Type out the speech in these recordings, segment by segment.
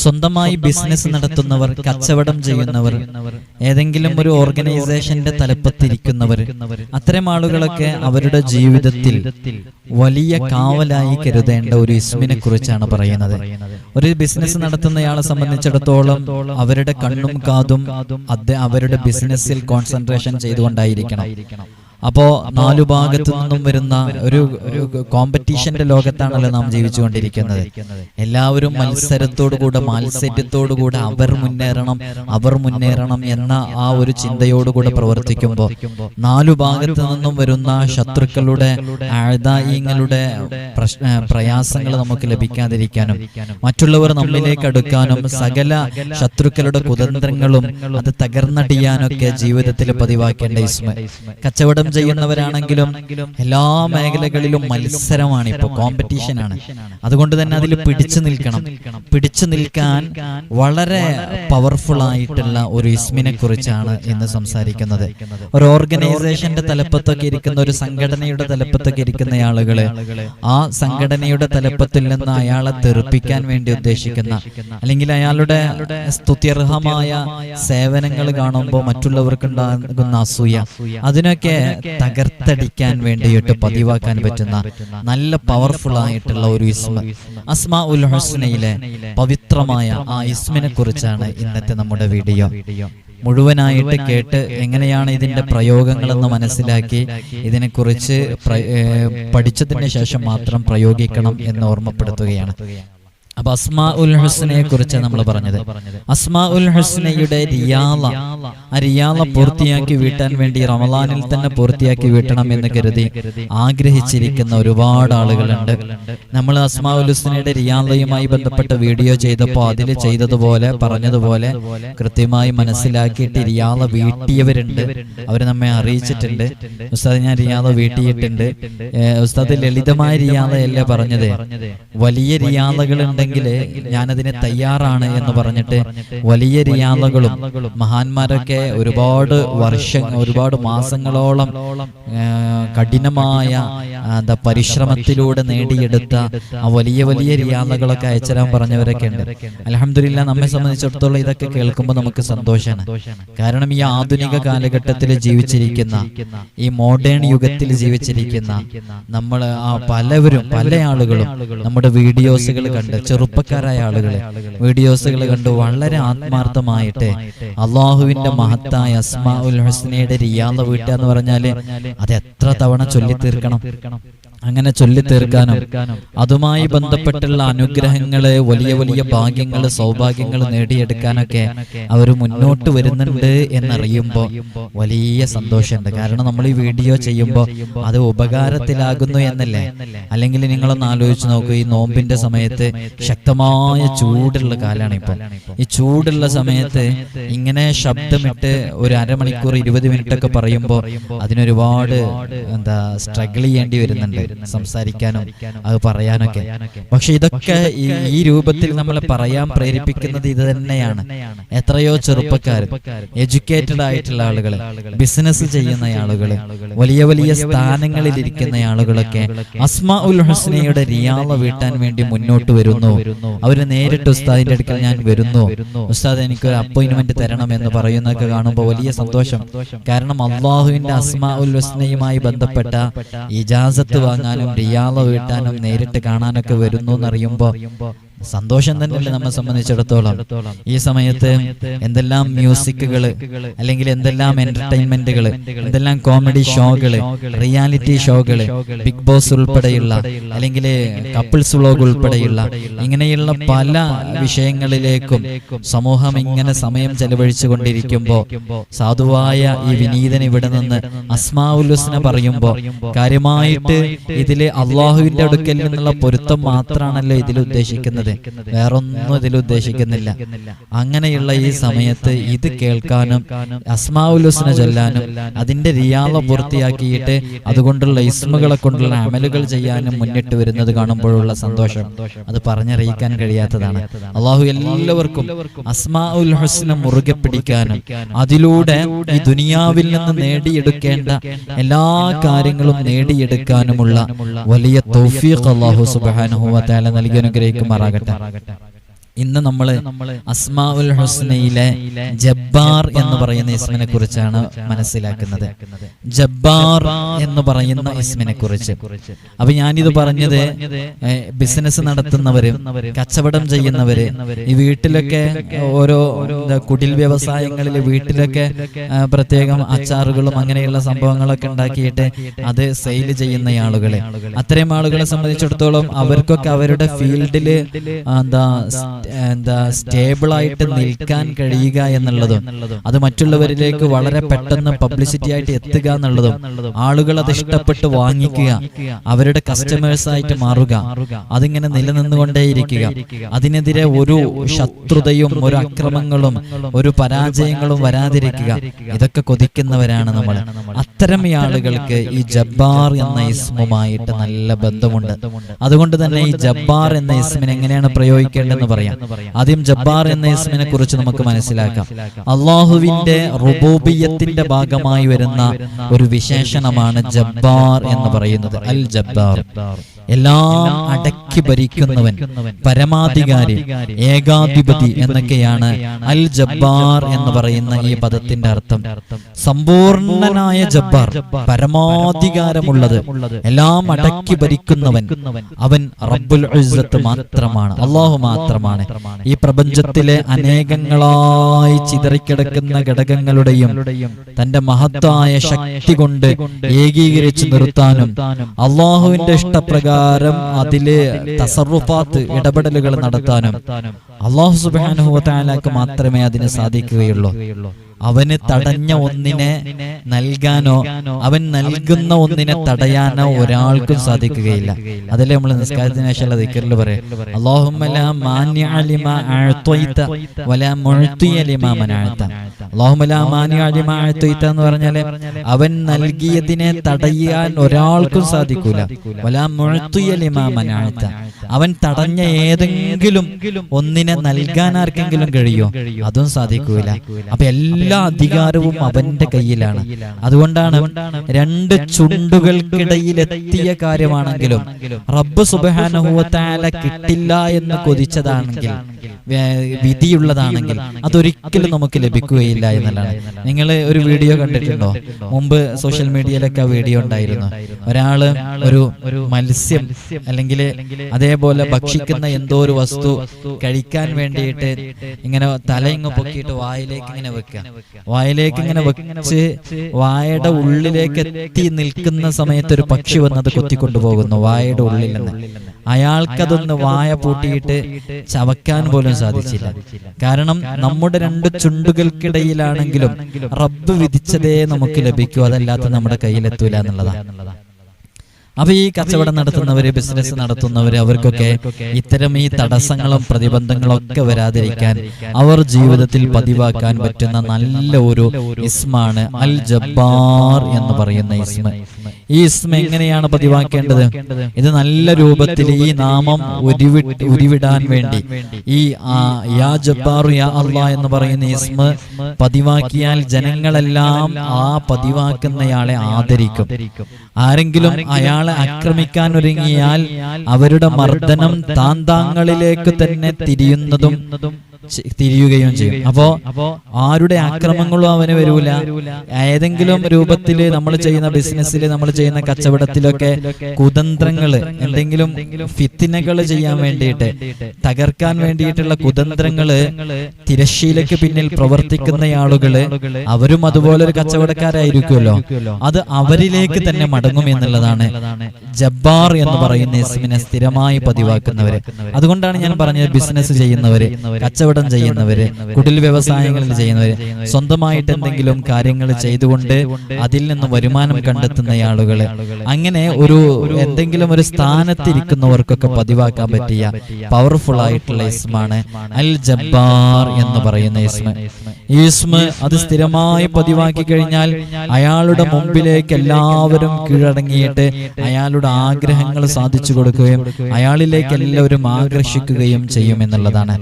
സ്വന്തമായി ബിസിനസ് നടത്തുന്നവർ, കച്ചവടം ചെയ്യുന്നവർ, ഏതെങ്കിലും ഒരു ഓർഗനൈസേഷന്റെ തലപ്പത്തിരിക്കുന്നവർ, അത്തരം ആളുകളൊക്കെ അവരുടെ ജീവിതത്തിൽ വലിയ കാവലായി കരുതേണ്ട ഒരു ഇസ്മിനെ കുറിച്ചാണ് പറയുന്നത്. ഒരു ബിസിനസ് നടത്തുന്നയാളെ സംബന്ധിച്ചിടത്തോളം അവരുടെ കണ്ണും കാതും അവരുടെ ബിസിനസ്സിൽ കോൺസെൻട്രേഷൻ ചെയ്തുകൊണ്ടായിരിക്കണം. അപ്പോ നാലു ഭാഗത്തു നിന്നും വരുന്ന ഒരു കോമ്പറ്റീഷന്റെ ലോകത്താണല്ലോ നാം ജീവിച്ചുകൊണ്ടിരിക്കുന്നത്. എല്ലാവരും മത്സരത്തോടുകൂടെ, മാത്സര്യത്തോടുകൂടെ അവർ മുന്നേറണം എന്ന ആ ഒരു ചിന്തയോടുകൂടെ പ്രവർത്തിക്കുമ്പോൾ നാലു ഭാഗത്തു നിന്നും വരുന്ന ശത്രുക്കളുടെ, ആഴ്ദായിങ്ങളുടെ പ്രയാസങ്ങൾ നമുക്ക് ലഭിക്കാതിരിക്കാനും മറ്റുള്ളവർ നമ്മിലേക്ക് അടുക്കാനും സകല ശത്രുക്കളുടെ കുതന്ത്രങ്ങളും അത് തകർന്നടിയാനൊക്കെ ജീവിതത്തിൽ പതിവാക്കേണ്ട ഇസ്മ. കച്ചവടം ചെയ്യുന്നവരാണെങ്കിലും എല്ലാ മേഖലകളിലും മത്സരമാണ്, ഇപ്പോൾ കോമ്പറ്റീഷനാണ്. അതുകൊണ്ട് തന്നെ അതിൽ പിടിച്ചു നിൽക്കാൻ വളരെ പവർഫുൾ ആയിട്ടുള്ള ഒരു ഇസ്മിനെ കുറിച്ചാണ് ഇന്ന് സംസാരിക്കുന്നത്. ഒരു ഓർഗനൈസേഷന്റെ തലപ്പത്തൊക്കെ ഇരിക്കുന്ന, ഒരു സംഘടനയുടെ തലപ്പത്തൊക്കെ ഇരിക്കുന്ന ആളുകള് ആ സംഘടനയുടെ തലപ്പത്തിൽ നിന്ന് അയാളെ തെറിപ്പിക്കാൻ വേണ്ടി ഉദ്ദേശിക്കുന്ന, അല്ലെങ്കിൽ അയാളുടെ സ്തുത്യർഹമായ സേവനങ്ങൾ കാണുമ്പോൾ മറ്റുള്ളവർക്കുണ്ടാകുന്ന അസൂയ, അതിനൊക്കെ തകർത്തടിക്കാൻ വേണ്ടിയിട്ട് പതിവാക്കാൻ പറ്റുന്ന നല്ല പവർഫുൾ ആയിട്ടുള്ള ഒരു ഇസ്മ, അസ്മാഉൽ ഹുസ്നയിലെ പവിത്രമായ ആ ഇസ്മിനെ കുറിച്ചാണ് ഇന്നത്തെ നമ്മുടെ വീഡിയോ. മുഴുവനായിട്ട് കേട്ട് എങ്ങനെയാണ് ഇതിന്റെ പ്രയോഗങ്ങളെന്ന് മനസ്സിലാക്കി ഇതിനെക്കുറിച്ച് പഠിച്ചതിന് ശേഷം മാത്രം പ്രയോഗിക്കണം എന്ന് ഓർമ്മപ്പെടുത്തുകയാണ്. അപ്പൊ അസ്മാഉൽ ഹുസ്നയെ കുറിച്ച് നമ്മൾ പറഞ്ഞത്. അസ്മാഉൽ ഹുസ്നയുടെ റിയാള, ആ റിയാള പൂർത്തിയാക്കി വീട്ടാൻ വേണ്ടി റമളാനിൽ തന്നെ പൂർത്തിയാക്കി വീട്ടണം എന്ന് കരുതി ആഗ്രഹിച്ചിരിക്കുന്ന ഒരുപാട് ആളുകളുണ്ട്. നമ്മൾ അസ്മാഉൽ ഹുസ്നയുടെ റിയാളയുമായി ബന്ധപ്പെട്ട വീഡിയോ ചെയ്തപ്പോൾ അതിൽ ചെയ്തതുപോലെ പറഞ്ഞതുപോലെ കൃത്യമായി മനസ്സിലാക്കിയിട്ട് റിയാള വീട്ടിയവരുണ്ട്. അവർ നമ്മെ അറിയിച്ചിട്ടുണ്ട്, ഉസ്താദ് ഞാൻ റിയാള വീട്ടിയിട്ടുണ്ട്. ഉസ്താദ് ലളിതമായ റിയാളയല്ലേ പറഞ്ഞത്, വലിയ റിയാളകളുണ്ട് ഞാനതിന് തയ്യാറാണ് എന്ന് പറഞ്ഞിട്ട് വലിയ റിയാളകളും മഹാന്മാരൊക്കെ ഒരുപാട് മാസങ്ങളോളം കഠിനമായ പരിശ്രമത്തിലൂടെ നേടിയെടുത്ത ആ വലിയ റിയാളകളൊക്കെ അയച്ചുതരാൻ പറഞ്ഞവരൊക്കെ ഉണ്ട്. അൽഹംദുലില്ലാ, നമ്മെ സംബന്ധിച്ചിടത്തോളം ഇതൊക്കെ കേൾക്കുമ്പോൾ നമുക്ക് സന്തോഷമാണ്. കാരണം ഈ ആധുനിക കാലഘട്ടത്തിൽ ജീവിച്ചിരിക്കുന്ന, ഈ മോഡേൺ യുഗത്തിൽ ജീവിച്ചിരിക്കുന്ന നമ്മൾ പല ആളുകളും നമ്മുടെ വീഡിയോസുകൾ കണ്ട്, ചെറുപ്പക്കാരായ ആളുകളെ വീഡിയോസുകൾ കണ്ട് വളരെ ആത്മാർത്ഥമായിട്ട് അള്ളാഹുവിന്റെ മഹത്തായ അസ്മാഉൽ ഹുസ്നയുടെ റിയാള വീട്ടുക എന്ന് പറഞ്ഞാല് അത് എത്ര തവണ ചൊല്ലിത്തീർക്കണം. അങ്ങനെ ചൊല്ലിത്തീർക്കാനും അതുമായി ബന്ധപ്പെട്ടുള്ള അനുഗ്രഹങ്ങള്, വലിയ ഭാഗ്യങ്ങള്, സൗഭാഗ്യങ്ങൾ നേടിയെടുക്കാനൊക്കെ അവർ മുന്നോട്ട് വരുന്നുണ്ട് എന്നറിയുമ്പോൾ വലിയ സന്തോഷമുണ്ട്. കാരണം നമ്മൾ ഈ വീഡിയോ ചെയ്യുമ്പോൾ അത് ഉപകാരത്തിലാകുന്നു എന്നല്ലേ. അല്ലെങ്കിൽ നിങ്ങളൊന്ന് ആലോചിച്ച് നോക്കൂ, ഈ നോമ്പിന്റെ സമയത്ത് ശക്തമായ ചൂടുള്ള കാലാണ് ഇപ്പൊ. ഈ ചൂടുള്ള സമയത്ത് ഇങ്ങനെ ശബ്ദമിട്ട് ഒരു അരമണിക്കൂർ 20 മിനിറ്റ് ഒക്കെ പറയുമ്പോൾ അതിനൊരുപാട് സ്ട്രഗിൾ ചെയ്യേണ്ടി വരുന്നുണ്ട്, സംസാരിക്കാനും അത് പറയാനൊക്കെ. പക്ഷെ ഇതൊക്കെ ഈ രൂപത്തിൽ നമ്മളെ പറയാൻ പ്രേരിപ്പിക്കുന്നത് ഇത് തന്നെയാണ്. എത്രയോ ചെറുപ്പക്കാർ, എഡ്യൂക്കേറ്റഡ് ആയിട്ടുള്ള ആളുകള്, ബിസിനസ് ചെയ്യുന്ന ആളുകള്, വലിയ സ്ഥാനങ്ങളിൽ ഇരിക്കുന്ന ആളുകളൊക്കെ അസ്മാഉൽ ഹുസ്നയുടെ റിയാള വീട്ടാൻ വേണ്ടി മുന്നോട്ട് വരുന്നു. അവര് നേരിട്ട് ഉസ്താദിന്റെ അടുക്കൽ ഞാൻ വരുന്നു, ഉസ്താദ് എനിക്കൊരു അപ്പോയിന്റ്മെന്റ് തരണം എന്ന് പറയുന്നതൊക്കെ കാണുമ്പോൾ വലിയ സന്തോഷം. കാരണം അള്ളാഹുവിന്റെ അസ്മാഉൽ ഹുസ്നയുമായി ബന്ധപ്പെട്ട ഇജാസത്ത് വാങ്ങാനും റിയാള വീട്ടാനും നേരിട്ട് കാണാനൊക്കെ വരുന്നു എന്നറിയുമ്പോ സന്തോഷം തന്നെയല്ലേ നമ്മെ സംബന്ധിച്ചിടത്തോളം. ഈ സമയത്ത് എന്തെല്ലാം മ്യൂസിക്കുകള്, അല്ലെങ്കിൽ എന്തെല്ലാം എന്റർടൈൻമെന്റുകള്, എന്തെല്ലാം കോമഡി ഷോകള്, റിയാലിറ്റി ഷോകള്, ബിഗ് ബോസ് ഉൾപ്പെടെയുള്ള, അല്ലെങ്കിൽ കപ്പിൾസ് വ്ലോഗ് ഉൾപ്പെടെയുള്ള ഇങ്ങനെയുള്ള പല വിഷയങ്ങളിലേക്കും സമൂഹം ഇങ്ങനെ സമയം ചെലവഴിച്ചു കൊണ്ടിരിക്കുമ്പോ സാധുവായ ഈ വിനീതൻ ഇവിടെ നിന്ന് അസ്മാഉൽ ഹുസ്ന പറയുമ്പോ കാര്യമായിട്ട് ഇതില് അള്ളാഹുവിന്റെ അടുക്കൽ നിന്നുള്ള പൊരുത്തം മാത്രമാണല്ലോ ഇതിൽ ഉദ്ദേശിക്കുന്നത്, വേറൊന്നും ഇതിൽ ഉദ്ദേശിക്കുന്നില്ല. അങ്ങനെയുള്ള ഈ സമയത്ത് ഇത് കേൾക്കാനും അസ്മാഉൽ ഹുസ്ന ചൊല്ലാനും അതിന്റെ റിയാള പൂർത്തിയാക്കിയിട്ട് അതുകൊണ്ടുള്ള ഇസ്മുകളെ കൊണ്ടുള്ള അമലുകൾ ചെയ്യാനും മുന്നിട്ട് വരുന്നത് കാണുമ്പോഴുള്ള സന്തോഷം അത് പറഞ്ഞറിയിക്കാൻ കഴിയാത്തതാണ്. അള്ളാഹു എല്ലാവർക്കും അസ്മാഉൽ ഹുസ്ന മുറുകെ പിടിക്കാനും അതിലൂടെ ഈ ദുനിയാവിൽ നിന്ന് നേടിയെടുക്കേണ്ട എല്ലാ കാര്യങ്ങളും നേടിയെടുക്കാനുമുള്ള വലിയ തൗഫീഖ് അല്ലാഹു സുബ്ഹാനഹു വ തആല നൽകി അനുഗ്രഹിക്കുമാറാകട്ടെ. ഇന്ന് നമ്മൾ അസ്മാഉൽ ഹുസ്നയിലെ ജബ്ബാർ എന്ന് പറയുന്ന ഇസ്മിനെ കുറിച്ചാണ് മനസ്സിലാക്കുന്നത്. ജബ്ബാർ എന്ന് പറയുന്ന ഇസ്മിനെ കുറിച്ച്. അപ്പൊ ഞാനിത് പറഞ്ഞത് ബിസിനസ് നടത്തുന്നവര്, കച്ചവടം ചെയ്യുന്നവര്, ഈ വീട്ടിലൊക്കെ ഓരോ കുടിൽ വ്യവസായങ്ങളിൽ വീട്ടിലൊക്കെ പ്രത്യേകം അച്ചാറുകളും അങ്ങനെയുള്ള സംഭവങ്ങളൊക്കെ ഉണ്ടാക്കിയിട്ട് അത് സെയിൽ ചെയ്യുന്ന ആളുകളെ, അത്രയും ആളുകളെ സംബന്ധിച്ചിടത്തോളം അവർക്കൊക്കെ അവരുടെ ഫീൽഡില് സ്റ്റേബിൾ ആയിട്ട് നിൽക്കാൻ കഴിയുക എന്നുള്ളതും അത് മറ്റുള്ളവരിലേക്ക് വളരെ പെട്ടെന്ന് പബ്ലിസിറ്റി ആയിട്ട് എത്തുക എന്നുള്ളതും ആളുകൾ അത് ഇഷ്ടപ്പെട്ട് വാങ്ങിക്കുക, അവരുടെ കസ്റ്റമേഴ്സ് ആയിട്ട് മാറുക, അതിങ്ങനെ നിലനിന്നുകൊണ്ടേയിരിക്കുക, അതിനെതിരെ ഒരു ശത്രുതയും ഒരു അക്രമങ്ങളും ഒരു പരാജയങ്ങളും വരാതിരിക്കുക, ഇതൊക്കെ കൊതിക്കുന്നവരാണ് നമ്മൾ. അത്തരം ആളുകൾക്ക് ഈ ജബ്ബാർ എന്ന ഇസ്മുമായിട്ട് നല്ല ബന്ധമുണ്ട്. അതുകൊണ്ട് തന്നെ ഈ ജബ്ബാർ എന്ന ഇസ്മിനെ എങ്ങനെയാണ് പ്രയോഗിക്കേണ്ടതെന്ന് പറയാം. ആദ്യം ജബ്ബാർ എന്ന ഇസ്മിനെ കുറിച്ച് നമുക്ക് മനസ്സിലാക്കാം. അള്ളാഹുവിന്റെ റുബൂബിയത്തിന്റെ ഭാഗമായി വരുന്ന ഒരു വിശേഷണമാണ് ജബ്ബാർ എന്ന് പറയുന്നത്. അൽ ജബ്ബാർ, എല്ലാം അടക്കി ഭരിക്കുന്നവൻ, പരമാധികാരി, ഏകാധിപതി എന്നൊക്കെയാണ് അൽ ജബ്ബാർ എന്ന് പറയുന്ന ഈ പദത്തിന്റെ അർത്ഥം. സമ്പൂർണനായ ജബ്ബാർ, പരമാധികാരമുള്ളത്, എല്ലാം അടക്കി ഭരിക്കുന്നവൻ, അവൻ റബ്ബുൽ ഇസ്സത്ത് മാത്രമാണ്, അല്ലാഹു മാത്രമാണ്. ഈ പ്രപഞ്ചത്തിലെ അനേകങ്ങളായി ചിതറിക്കിടക്കുന്ന ഘടകങ്ങളുടെയും തന്റെ മഹത്തായ ശക്തി കൊണ്ട് ഏകീകരിച്ചു നിർത്താനും അള്ളാഹുവിന്റെ ഇഷ്ടപ്രകാരം അതിലെ തസറുഫാത്ത്, ഇടപെടലുകൾ നടത്താനും അള്ളാഹു സുബ്ഹാനഹു വ തആലക്ക് മാത്രമേ അതിന് സാധിക്കുകയുള്ളൂ. അവന് തടഞ്ഞ ഒന്നിനെ നൽകാനോ അവൻ നൽകുന്ന ഒന്നിനെ തടയാനോ ഒരാൾക്കും സാധിക്കുകയില്ല. അതല്ലേ നമ്മൾ നിസ്കാരത്തിന് ശേഷമുള്ള ദിക്റിൽ പറയും, അല്ലാഹുമ്മ ലാ മാനിഅ ലിമാ അഅ്തൈത വലാ മുഅ്തിയ ലിമാ മനഅത. അല്ലാഹുമ്മ ലാ മാനിഅ ലിമാ അഅ്തൈത എന്ന് പറഞ്ഞാൽ അവൻ നൽകിയതിനെ തടയാൻ ഒരാൾക്കും സാധിക്കൂല. വലാ മുഅ്തിയ ലിമാ മനഅത, അവൻ തടഞ്ഞ ഏതെങ്കിലും ഒന്നിനെ നൽകാൻ ആർക്കെങ്കിലും കഴിയോ? അതും സാധിക്കൂല. അപ്പൊ എല്ലാ അധികാരവും അവന്റെ കയ്യിലാണ്. അതുകൊണ്ടാണ് രണ്ട് ചുണ്ടുകൾക്കിടയിൽ എത്തിയ കാര്യമാണെങ്കിലും റബ്ബ് സുബ്ഹാനഹു വ തആല കിട്ടില്ല എന്ന് കൊതിച്ചതാണെങ്കിൽ, വിധിയുള്ളതാണെങ്കിൽ അതൊരിക്കലും നമുക്ക് ലഭിക്കുകയില്ല എന്നുള്ളതാണ്. നിങ്ങൾ ഒരു വീഡിയോ കണ്ടിട്ടുണ്ടോ? മുമ്പ് സോഷ്യൽ മീഡിയയിലൊക്കെ വീഡിയോ ഉണ്ടായിരുന്നു. ഒരാള് ഒരു മത്സ്യം അല്ലെങ്കിൽ അതേപോലെ ഭക്ഷിക്കുന്ന എന്തോ ഒരു വസ്തു കഴിക്കാൻ വേണ്ടിയിട്ട് ഇങ്ങനെ തല ഇങ്ങ് പൊക്കിയിട്ട് വായിലേക്ക് ഇങ്ങനെ വെക്കുക. വായിലേക്ക് ഇങ്ങനെ വെച്ച് വായയുടെ ഉള്ളിലേക്ക് എത്തി നിൽക്കുന്ന സമയത്ത് ഒരു പക്ഷി വന്നത് കൊത്തിക്കൊണ്ടുപോകുന്നു വായയുടെ ഉള്ളിൽ നിന്ന്. അയാൾക്കതൊന്ന് വായ പൂട്ടിയിട്ട് ചവക്കാൻ പോലും സാധിച്ചില്ല. കാരണം നമ്മുടെ രണ്ട് ചുണ്ടുകൾക്കിടയിലാണെങ്കിലും റബ്ബ് വിധിച്ചതേ നമുക്ക് ലഭിക്കൂ, അതല്ലാത്ത നമ്മുടെ കയ്യിലെത്തൂല എന്നുള്ളതാണ്. അപ്പൊ ഈ കച്ചവടം നടത്തുന്നവര്, ബിസിനസ് നടത്തുന്നവര്, അവർക്കൊക്കെ ഇത്തരം ഈ തടസ്സങ്ങളും പ്രതിബന്ധങ്ങളും ഒക്കെ വരാതിരിക്കാൻ അവർ ജീവിതത്തിൽ പതിവാക്കാൻ പറ്റുന്ന നല്ല ഒരു ഇസ്മാണ് അൽ ജബ്ബാർ എന്ന് പറയുന്ന ഇസ്മ. ഈ ഇസ്മ എങ്ങനെയാണ് പതിവാക്കേണ്ടത്? ഇത് നല്ല രൂപത്തിൽ ഈ നാമം ഉരുവിടാൻ വേണ്ടി ഈ യാ ജബ്ബാർ യാ അല്ലാഹ് എന്ന് പറയുന്ന ഇസ്മ പതിവാക്കിയാൽ ജനങ്ങളെല്ലാം ആ പതിവാക്കുന്നയാളെ ആദരിക്കും. ആരെങ്കിലും അയാളെ ആക്രമിക്കാൻ ഒരുങ്ങിയാൽ അവരുടെ മർദ്ദനം താന്താങ്ങളിലേക്ക് തന്നെ തിരിയുകയും ചെയ്യും. അപ്പോ ആരുടെ ആക്രമണങ്ങളും അവന് വരൂല. ഏതെങ്കിലും രൂപത്തില് നമ്മൾ ചെയ്യുന്ന ബിസിനസ്സിൽ, നമ്മൾ ചെയ്യുന്ന കച്ചവടത്തിലൊക്കെ കുതന്ത്രങ്ങള്, എന്തെങ്കിലും ഫിത്തിനകള് ചെയ്യാൻ വേണ്ടിയിട്ട്, തകർക്കാൻ വേണ്ടിയിട്ടുള്ള കുതന്ത്രങ്ങള് തിരശ്ശീലയ്ക്ക് പിന്നിൽ പ്രവർത്തിക്കുന്ന ആളുകള്, അവരും അതുപോലെ ഒരു കച്ചവടക്കാരായിരിക്കുമല്ലോ, അത് അവരിലേക്ക് തന്നെ മടങ്ങും എന്നുള്ളതാണ് ജബ്ബാർ എന്ന് പറയുന്ന ഇസ്മിനെ സ്ഥിരമായി പതിവാക്കുന്നവര്. അതുകൊണ്ടാണ് ഞാൻ പറഞ്ഞത്, ബിസിനസ് ചെയ്യുന്നവര്, കച്ചവടം ചെയ്യുന്നവര്, കുടിൽ വ്യവസായങ്ങളിൽ ചെയ്യുന്നവര്, സ്വന്തമായിട്ട് എന്തെങ്കിലും കാര്യങ്ങൾ ചെയ്തുകൊണ്ട് അതിൽ നിന്ന് വരുമാനം കണ്ടെത്തുന്ന ആളുകള്, അങ്ങനെ ഒരു എന്തെങ്കിലും ഒരു സ്ഥാനത്തിരിക്കുന്നവർക്കൊക്കെ പതിവാക്കാൻ പറ്റിയ പവർഫുൾ ആയിട്ടുള്ള ഇസ്മാണ് അൽ ജബ്ബാർ എന്ന് പറയുന്ന ഇസ്മ. ഈ ഇസ്മ അത് സ്ഥിരമായി പതിവാക്കി കഴിഞ്ഞാൽ അയാളുടെ മുമ്പിലേക്ക് എല്ലാവരും കീഴടങ്ങിയിട്ട് അയാളുടെ ആഗ്രഹങ്ങൾ സാധിച്ചു കൊടുക്കുകയും അയാളിലേക്ക് എല്ലാവരും ആകർഷിക്കുകയും ചെയ്യും എന്നുള്ളതാണ്.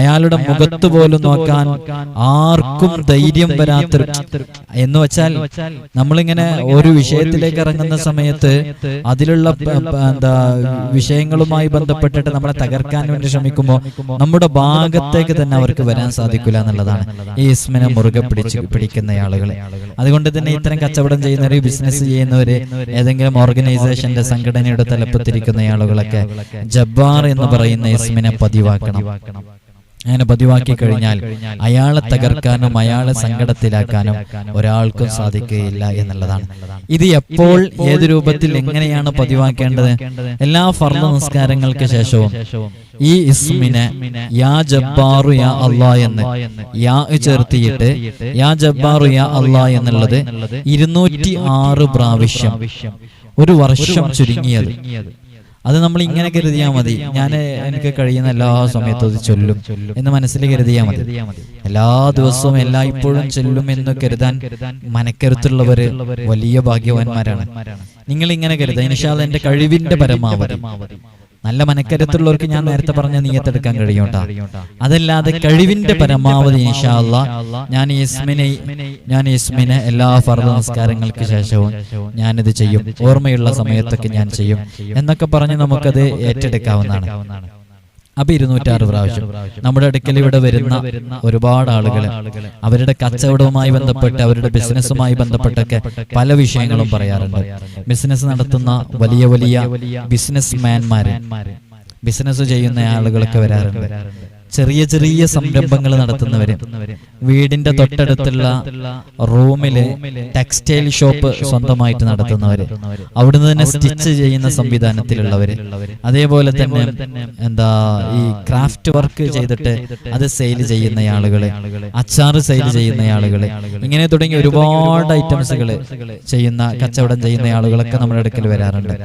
അയാളുടെ മുഖത്ത് പോലും നോക്കാൻ ആർക്കും ധൈര്യം വരാത്തൊരു, എന്ന് വെച്ചാൽ നമ്മളിങ്ങനെ ഒരു വിഷയത്തിലേക്ക് ഇറങ്ങുന്ന സമയത്ത് അതിലുള്ള വിഷയങ്ങളുമായി ബന്ധപ്പെട്ടിട്ട് നമ്മളെ തകർക്കാൻ വേണ്ടി ശ്രമിക്കുമ്പോൾ നമ്മുടെ ഭാഗത്തേക്ക് തന്നെ അവർക്ക് വരാൻ സാധിക്കില്ല എന്നുള്ളതാണ് ഈ ഇസ്മിനെ മുറുകെ പിടിക്കുന്ന ആളുകൾ. അതുകൊണ്ട് തന്നെ ഇത്തരം കച്ചവടം ചെയ്യുന്നവർ, ബിസിനസ് ചെയ്യുന്നവര്, ഏതെങ്കിലും ഓർഗനൈസേഷന്റെ സംഘടനയുടെ തലപ്പത്തിരിക്കുന്ന ആളുകളൊക്കെ ജബ്ബാർ എന്ന് പറയുന്ന ഇസ്മിനെ പതിവാക്കണം. അങ്ങനെ പതിവാക്കി കഴിഞ്ഞാൽ അയാളെ തകർക്കാനും അയാളെ സങ്കടത്തിലാക്കാനും ഒരാൾക്കും സാധിക്കുകയില്ല എന്നുള്ളതാണ്. ഇത് എപ്പോൾ, ഏത് രൂപത്തിൽ, എങ്ങനെയാണ് പതിവാക്കേണ്ടത്? എല്ലാ ഫർള് നിസ്കാരങ്ങൾക്ക് ശേഷവും ഈ ഇസ്മിനെ യാ ജബ്ബാറു യാ അല്ലാ എന്ന് യാ ചേർത്തിയിട്ട് യാ ജബ്ബാറു യാ അല്ലാ എന്നുള്ളത് 206 പ്രാവശ്യം, ഒരു വർഷം ചുരുങ്ങിയത്. അത് നമ്മൾ ഇങ്ങനെ കരുതിയാൽ മതി. എനിക്ക് കഴിയുന്ന എല്ലാ സമയത്തും അത് ചൊല്ലും എന്ന് മനസ്സിൽ കരുതിയാൽ മതി. എല്ലാ ദിവസവും എല്ലായ്പ്പോഴും ചൊല്ലും എന്ന് കരുതാൻ മനക്കരുത്തുള്ളവര് വലിയ ഭാഗ്യവാന്മാരാണ്. നിങ്ങൾ ഇങ്ങനെ കരുതാം, ഇൻഷാ അല്ലാഹ് എന്റെ കഴിവിന്റെ പരമാവധി. നല്ല മനക്കരുത്തുള്ളവർക്ക് ഞാൻ നേരത്തെ പറഞ്ഞ നിയ്യത്തെടുക്കാൻ കഴിയൂട്ടാ. അതല്ലാതെ കഴിവിന്റെ പരമാവധി ഇൻഷാ അല്ലാഹ് ഞാൻ ഇസ്മിനെ എല്ലാ ഫർദ് നമസ്കാരങ്ങൾക്ക് ശേഷവും ഞാനിത് ചെയ്യും, ഓർമ്മയുള്ള സമയത്തൊക്കെ ഞാൻ ചെയ്യും എന്നൊക്കെ പറഞ്ഞ് നമുക്കത് ഏറ്റെടുക്കാവുന്നതാണ്. അപ്പൊ 206 പ്രാവശ്യം. നമ്മുടെ അടുക്കൽ ഇവിടെ വരുന്ന ഒരുപാട് ആളുകൾ അവരുടെ കച്ചവടവുമായി ബന്ധപ്പെട്ട്, അവരുടെ ബിസിനസ്സുമായി ബന്ധപ്പെട്ടൊക്കെ പല വിഷയങ്ങളും പറയാറുണ്ട്. ബിസിനസ് നടത്തുന്ന വലിയ വലിയ ബിസിനസ് മാൻമാര്, ബിസിനസ് ചെയ്യുന്ന ആളുകളൊക്കെ വരാറുണ്ട്. ചെറിയ ചെറിയ സംരംഭങ്ങൾ നടത്തുന്നവര്, വീടിന്റെ തൊട്ടടുത്തുള്ള റൂമില് ടെക്സ്റ്റൈൽ ഷോപ്പ് സ്വന്തമായിട്ട് നടത്തുന്നവര്, അവിടുന്ന് തന്നെ സ്റ്റിച്ച് ചെയ്യുന്ന സംവിധാനത്തിലുള്ളവര്, അതേപോലെ തന്നെ ഈ ക്രാഫ്റ്റ് വർക്ക് ചെയ്തിട്ട് അത് സെയിൽ ചെയ്യുന്ന ആളുകള്, അച്ചാറ് സെയിൽ ചെയ്യുന്ന ആളുകള്, ഇങ്ങനെ തുടങ്ങി ഒരുപാട് ഐറ്റംസുകൾ ചെയ്യുന്ന, കച്ചവടം ചെയ്യുന്ന ആളുകളൊക്കെ നമ്മുടെ അടുക്കൽ വരാറുണ്ട്.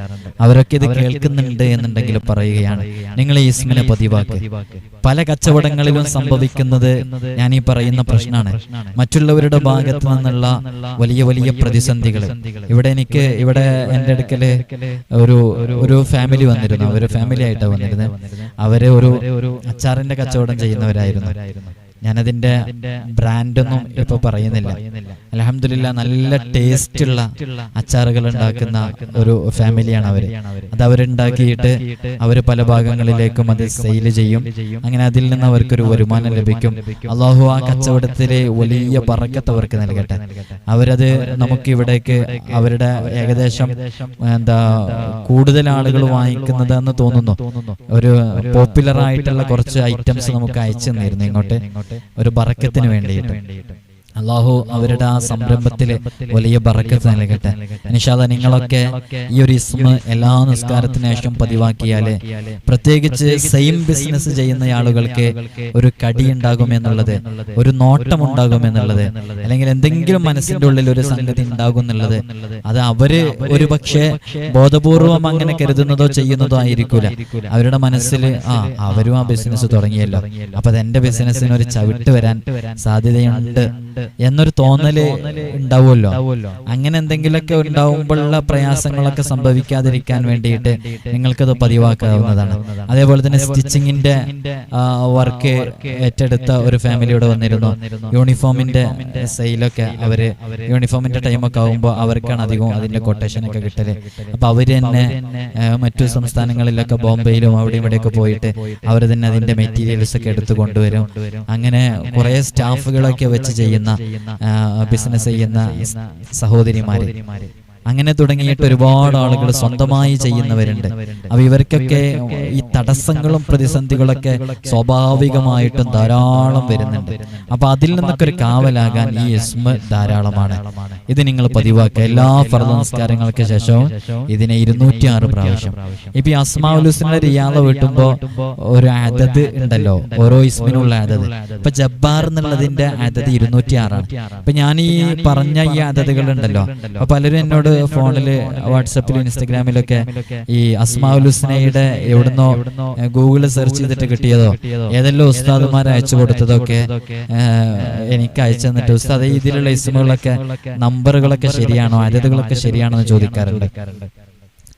അവരൊക്കെ ഇത് കേൾക്കുന്നുണ്ട് എന്നുണ്ടെങ്കിൽ പറയുകയാണ്, നിങ്ങൾ ഈ ഇസ്മിനെ പതിവാക്ക്. പല കച്ചവടങ്ങളിലും സംഭവിക്കുന്നത് ഞാൻ ഈ പറയുന്ന പ്രശ്നമാണ്. മറ്റുള്ളവരുടെ ഭാഗത്ത് നിന്നുള്ള വലിയ വലിയ പ്രതിസന്ധികൾ. ഇവിടെ എൻ്റെ അടുക്കല് ഒരു ഫാമിലി വന്നിരുന്നു. ഒരു ഫാമിലി ആയിട്ടാണ് വന്നിരുന്നത്. അവര് ഒരു അച്ചാറിന്റെ കച്ചവടം ചെയ്യുന്നവരായിരുന്നു. ഞാനതിന്റെ ബ്രാൻഡൊന്നും ഇപ്പൊ പറയുന്നില്ല. അൽഹംദുലില്ലാ നല്ല ടേസ്റ്റുള്ള അച്ചാറുകൾ ഉണ്ടാക്കുന്ന ഒരു ഫാമിലിയാണ് അവര്. അത് അവരുണ്ടാക്കിയിട്ട് അവര് പല ഭാഗങ്ങളിലേക്കും അത് സെയിൽ ചെയ്യും. അങ്ങനെ അതിൽ നിന്ന് അവർക്കൊരു വരുമാനം ലഭിക്കും. അള്ളാഹു ആ കച്ചവടത്തില് വലിയ ബറക്കത്ത് അവർക്ക് നൽകട്ടെ. അവരത് നമുക്ക് ഇവിടേക്ക് അവരുടെ ഏകദേശം കൂടുതൽ ആളുകൾ വാങ്ങിക്കുന്നത് എന്ന് തോന്നുന്നു. ഒരു പോപ്പുലർ ആയിട്ടുള്ള കുറച്ച് ഐറ്റംസ് നമുക്ക് അയച്ചു തന്നിരുന്നു ഇങ്ങോട്ട്, ഒരു ബറക്കത്തിന് വേണ്ടിയിട്ട്. അള്ളാഹു അവരുടെ ആ സംരംഭത്തിൽ വലിയ ബറക്കത്ത് നൽകട്ടെ. ഇൻഷാ അല്ലാഹ് നിങ്ങളൊക്കെ ഈ ഒരു ഇസ്മ എല്ലാ നിസ്കാരത്തിന് ശേഷം പതിവാക്കിയാല്, പ്രത്യേകിച്ച് സെയിം ബിസിനസ് ചെയ്യുന്ന ആളുകൾക്ക് ഒരു കടി ഉണ്ടാകുമെന്നുള്ളത്, ഒരു നോട്ടം ഉണ്ടാകുമെന്നുള്ളത്, അല്ലെങ്കിൽ എന്തെങ്കിലും മനസ്സിന്റെ ഉള്ളിൽ ഒരു സംഗതി ഉണ്ടാകും എന്നുള്ളത്, അത് അവര് ഒരു പക്ഷേ ബോധപൂർവം അങ്ങനെ കരുതുന്നതോ ചെയ്യുന്നതോ ആയിരിക്കൂല. അവരുടെ മനസ്സിൽ അവരും ആ ബിസിനസ് തുടങ്ങിയല്ലോ, അപ്പൊ അതെന്റെ ബിസിനസ്സിന് ഒരു ചവിട്ട് വരാൻ സാധ്യതയുണ്ട് എന്നൊരു തോന്നല് ഉണ്ടാവുമല്ലോ. അങ്ങനെ എന്തെങ്കിലുമൊക്കെ ഉണ്ടാവുമ്പോഴുള്ള പ്രയാസങ്ങളൊക്കെ സംഭവിക്കാതിരിക്കാൻ വേണ്ടിയിട്ട് നിങ്ങൾക്കത് പതിവാക്കാവുന്നതാണ്. അതേപോലെ തന്നെ സ്റ്റിച്ചിങ്ങിന്റെ വർക്ക് ഏറ്റെടുത്ത ഒരു ഫാമിലിയോട് വന്നിരുന്നു. യൂണിഫോമിന്റെ സെയിലൊക്കെ അവര് യൂണിഫോമിന്റെ ടൈമൊക്കെ ആകുമ്പോൾ അവർക്കാണ് അധികവും അതിന്റെ കൊട്ടേഷനൊക്കെ കിട്ടല്. അപ്പൊ അവര് തന്നെ മറ്റു സംസ്ഥാനങ്ങളിലൊക്കെ ബോംബെയിലും അവിടെ ഇവിടെയൊക്കെ പോയിട്ട് അവർ തന്നെ അതിന്റെ മെറ്റീരിയൽസ് ഒക്കെ എടുത്തു കൊണ്ടുവരും. അങ്ങനെ കുറെ സ്റ്റാഫുകളൊക്കെ വെച്ച് ചെയ്യുന്ന ബിസിനസ് ചെയ്യുന്ന സഹോദരിമാര്, അങ്ങനെ തുടങ്ങിയിട്ട് ഒരുപാട് ആളുകൾ സ്വന്തമായി ചെയ്യുന്നവരുണ്ട്. അപ്പൊ ഇവർക്കൊക്കെ ഈ തടസ്സങ്ങളും പ്രതിസന്ധികളൊക്കെ സ്വാഭാവികമായിട്ടും ധാരാളം വരുന്നുണ്ട്. അപ്പൊ അതിൽ നിന്നൊക്കെ ഒരു കാവലാകാൻ ഈ ഇസ്മ ധാരാളമാണ്. ഇത് നിങ്ങൾ പതിവാക്കുക. എല്ലാ ഫർദ് നമസ്കാരങ്ങൾക്ക് ശേഷവും ഇതിനെ 206 പ്രാവശ്യം. ഇപ്പൊ ഈ അസ്മാഉൽ ഹുസ്നയുടെ റിയാദ വീട്ടുമ്പോ ഒരു അദദ് ഉണ്ടല്ലോ, ഓരോ ഇസ്മിനുള്ള അദദ്. ഇപ്പൊ ജബ്ബാർ എന്നുള്ളതിന്റെ അദദ് 206 ആണ്. അപ്പൊ ഞാൻ ഈ പറഞ്ഞ ഈ അദദുകൾ ഉണ്ടല്ലോ, അപ്പൊ പലരും എന്നോട് ഫോണില്, വാട്സപ്പിലും ഇൻസ്റ്റഗ്രാമിലൊക്കെ ഈ അസ്മാഉൽ ഹുസ്നയുടെ എവിടുന്നോ ഗൂഗിള് സെർച്ച് ചെയ്തിട്ട് കിട്ടിയതോ ഏതെല്ലാം ഉസ്താദുമാർ അയച്ചു കൊടുത്തതൊക്കെ എനിക്ക് അയച്ചു തന്നിട്ട്, ഉസ്താദ് ഇതിലുള്ള ഇസ്മുകളൊക്കെ നമ്പറുകളൊക്കെ ശരിയാണോ, അദദുകളൊക്കെ ശരിയാണോ എന്ന് ചോദിക്കാറുണ്ട്.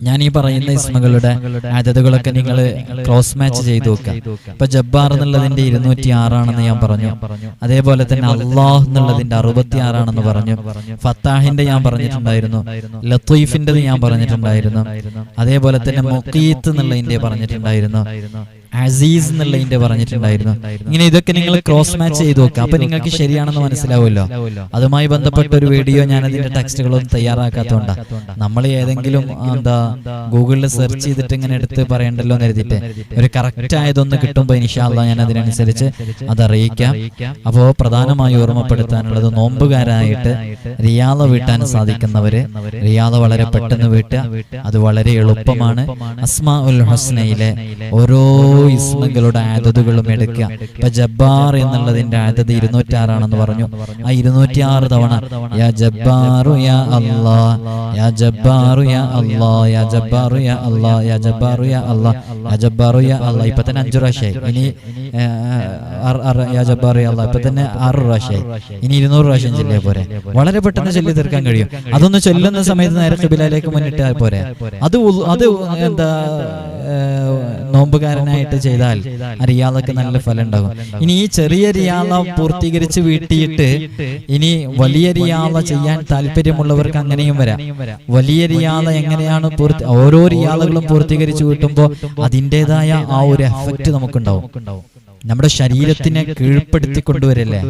ഞാൻ ഈ പറയുന്ന ഇസ്മുകളുടെ അദദുകളൊക്കെ നിങ്ങൾ ക്രോസ് മാച്ച് ചെയ്ത് നോക്കുക. ഇപ്പൊ ജബ്ബാർ എന്നുള്ളതിന്റെ 206 ഞാൻ പറഞ്ഞു. അതേപോലെ തന്നെ അള്ളാഹ് എന്നുള്ളതിന്റെ 66 പറഞ്ഞു. ഫത്താഹിന്റെ ഞാൻ പറഞ്ഞിട്ടുണ്ടായിരുന്നു. ലത്തീഫിന്റെ ഞാൻ പറഞ്ഞിട്ടുണ്ടായിരുന്നു. അതേപോലെ തന്നെ മുഖീത്ത് എന്നുള്ളതിന്റെ പറഞ്ഞിട്ടുണ്ടായിരുന്നു. അസീസ് എന്നുള്ളതിന്റെ പറഞ്ഞിട്ടുണ്ടായിരുന്നു. ഇങ്ങനെ ഇതൊക്കെ നിങ്ങൾ ക്രോസ് മാച്ച് ചെയ്ത് നോക്കുക. അപ്പൊ നിങ്ങൾക്ക് ശരിയാണെന്ന് മനസ്സിലാവുമല്ലോ. അതുമായി ബന്ധപ്പെട്ട ഒരു വീഡിയോ ഞാൻ അതിന്റെ ടെക്സ്റ്റുകളൊന്നും തയ്യാറാക്കാത്തതുകൊണ്ടാണ്. നമ്മൾ ഏതെങ്കിലും ഗൂഗിളിൽ സെർച്ച് ചെയ്തിട്ട് ഇങ്ങനെ എടുത്ത് പറയണ്ടല്ലോ എന്ന് കരുതിയിട്ട് ഒരു കറക്റ്റ് ആയതൊന്ന് കിട്ടുമ്പോൾ ഇൻഷാ അല്ലാഹ് ഞാൻ അതിനനുസരിച്ച് അത് അറിയിക്കാം. അപ്പോൾ പ്രധാനമായി ഓർമ്മപ്പെടുത്താനുള്ളത്, നോമ്പുകാരായിട്ട് റിയാദ വീട്ടാൻ സാധിക്കുന്നവര് റിയാദ വളരെ പെട്ടെന്ന് വീട്ടുക. അത് വളരെ എളുപ്പമാണ്. അസ്മാഉൽ ഹുസ്നയിലെ ഓരോ ഇസ്മുകളുടെ ആദദുകളും എടുക്കുക. ഇപ്പൊ ജബ്ബാർ എന്നുള്ളതിന്റെ ആദദ് 206 പറഞ്ഞു. ആ 206 തവണ യാ ജബ്ബാറു യാ അല്ലാഹ്, യാ ജബ്ബാറു യാ അല്ലാഹ്, യാ ജബ്ബാറു യാ അല്ലാഹ്, യാ ജബ്ബാറു യാ അല്ലാഹ്, യാ ജബ്ബാറു യാ അല്ലാഹ്. ഇപ്പൊ തന്നെ 5 പ്രാവശ്യമായി. ഇനി യാ ജബ്ബാറു യാ അല്ലാഹ് ഇപ്പൊ തന്നെ 6 പ്രാവശ്യമായി. ഇനി 200 പ്രാവശ്യം ചൊല്ലിയാൽ പോരെ. വളരെ പെട്ടെന്ന് ചൊല്ലി തീർക്കാൻ കഴിയും. അതൊന്ന് ചൊല്ലുന്ന സമയത്ത് നേരെ ഖിബിലയിലേക്ക് മുന്നിട്ടാൽ പോരെ. അത് എന്താ നോമ്പുകാരനായിട്ട് ചെയ്താൽ റിയാദക്ക് നല്ല ഫലം ഉണ്ടാകും. ഇനി ഈ ചെറിയ റിയാദ പൂർത്തീകരിച്ച് വീട്ടിയിട്ട് ഇനി വലിയ റിയാദ ചെയ്യാൻ താല്പര്യമുള്ളവർക്ക് അങ്ങനെയും വരാം. വലിയ റിയാദ എങ്ങനെയാണ് ഓരോ റിയാദകളും പൂർത്തീകരിച്ച് വീട്ടുമ്പോൾ അതിൻ്റെതായ ആ ഒരു എഫക്റ്റ് നമുക്കുണ്ടാവും. നമ്മുടെ ശരീരത്തിനെ കീഴ്പ്പെടുത്തി കൊണ്ടുവരല്ലേ,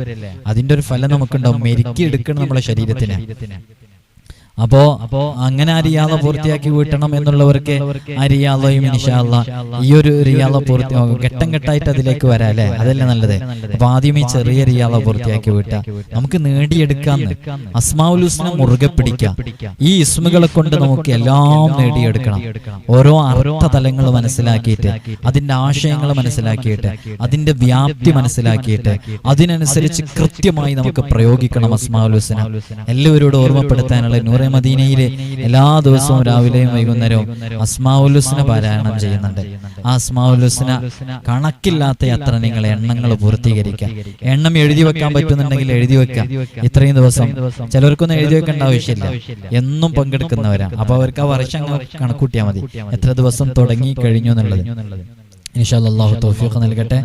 അതിന്റെ ഒരു ഫലം നമുക്കുണ്ടാവും. മെരുക്കി എടുക്കണം നമ്മുടെ ശരീരത്തിനെ. അപ്പോ അങ്ങനെ ആ റിയാദ പൂർത്തിയാക്കി വീട്ടണം എന്നുള്ളവർക്ക് ആ റിയാദയും ഇൻഷാ അല്ലാഹ് ഈ ഒരു റിയാദ ഘട്ടം ഘട്ടമായിട്ട് അതിലേക്ക് വരാം അല്ലെ, അതല്ലേ നല്ലത്. അപ്പൊ ആദ്യം ഈ ചെറിയ റിയാദ പൂർത്തിയാക്കി വീട്ടാം. നമുക്ക് നേടിയെടുക്കാന്ന് അസ്മാഉൽ ഹുസ്ന മുറുകെ പിടിക്കാം. ഈ ഇസ്മുകളെ കൊണ്ട് നമുക്ക് എല്ലാം നേടിയെടുക്കണം. ഓരോ അർത്ഥതലങ്ങൾ മനസ്സിലാക്കിയിട്ട് അതിന്റെ ആശയങ്ങൾ മനസ്സിലാക്കിയിട്ട് അതിന്റെ വ്യാപ്തി മനസ്സിലാക്കിയിട്ട് അതിനനുസരിച്ച് കൃത്യമായി നമുക്ക് പ്രയോഗിക്കണം അസ്മാഉൽ ഹുസ്ന. എല്ലാവരോടും ഓർമ്മപ്പെടുത്താനുള്ള നൂറെ മദീനയിലെ എല്ലാ ദിവസവും രാവിലെയും വൈകുന്നേരവും അസ്മാഉൽ ഹുസ്ന പാരായണം ചെയ്യുന്നുണ്ട്. ആ അസ്മാഉൽ ഹുസ്ന കണക്കില്ലാത്ത യാത്ര നിങ്ങൾ എണ്ണങ്ങൾ പൂർത്തീകരിക്കുക. എണ്ണം എഴുതി വെക്കാൻ പറ്റുന്നുണ്ടെങ്കിൽ എഴുതി വെക്കുക. ഇത്രയും ദിവസം ചിലർക്കൊന്നും എഴുതി വെക്കേണ്ട ആവശ്യമില്ല, എന്നും പങ്കെടുക്കുന്നവരാണ്. അപ്പൊ അവർക്ക് ആ വർഷം കണക്കൂട്ടിയാൽ മതി എത്ര ദിവസം തുടങ്ങി കഴിഞ്ഞു എന്നുള്ളത്. ഇൻഷാ അല്ലാഹ് തൗഫീഖ് നൽകട്ടെ.